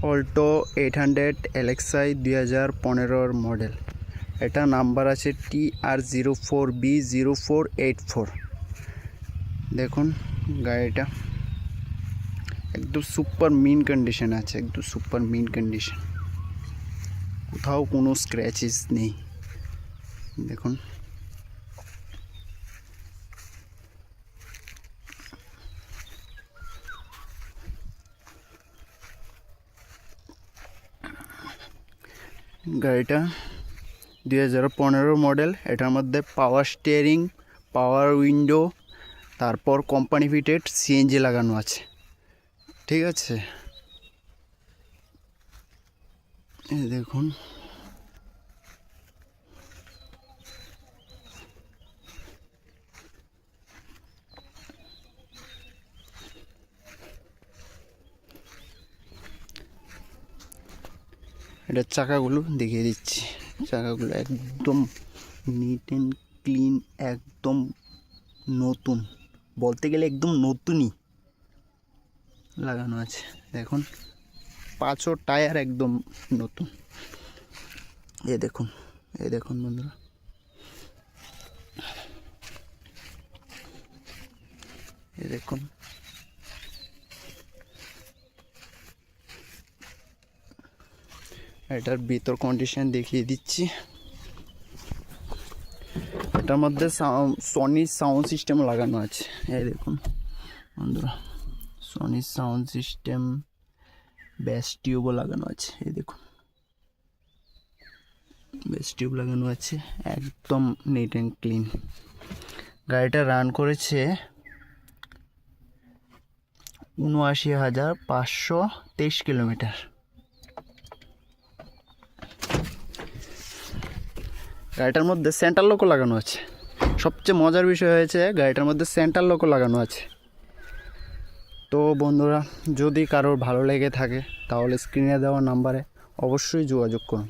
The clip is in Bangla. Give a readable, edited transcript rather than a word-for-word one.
Alto 800 LXi 2015 model. এটা নাম্বার আছে TR04B0484। দেখুন গাড়িটা একদম সুপার মিন কন্ডিশন আছে, একদম সুপার মিন কন্ডিশন, কোথাও কোনো স্ক্র্যাচেস নেই। দেখুন গাড়িটা 2015 মডেল। এটার মধ্যে পাওয়ার স্টিয়ারিং, পাওয়ার উইন্ডো, তারপর কোম্পানি ফিটেড সিএনজি লাগানো আছে। ঠিক আছে, এই দেখুন এটার চাকাগুলো দেখিয়ে দিচ্ছি। চাকাগুলো একদম নিট অ্যান্ড ক্লিন, একদম নতুন, বলতে গেলে একদম নতুনই লাগানো আছে। দেখুন পাঁচও টায়ার একদম নতুন। এই দেখুন বন্ধুরা, এই দেখুন এটার ভিতর কন্ডিশন দেখিয়ে দিচ্ছি। এটার মধ্যে সনি সাউন্ড সিস্টেম লাগানো আছে। এই দেখুন বন্ধুরা, সনি সাউন্ড সিস্টেম, ব্যাস টিউবও লাগানো আছে। এই দেখুন ব্যাস টিউব লাগানো আছে, একদম নিট অ্যান্ড ক্লিন। গাড়িটা রান করেছে ৭৯,৫২৩ কিলোমিটার। গাড়িটার মধ্যে সেন্টার লকও লাগানো আছে। সবচেয়ে মজার বিষয় হয়েছে গাড়িটার মধ্যে সেন্টার লকও লাগানো আছে। তো বন্ধুরা, যদি কারোর ভালো লেগে থাকে তাহলে স্ক্রিনে দেওয়া নাম্বারে অবশ্যই যোগাযোগ করুন।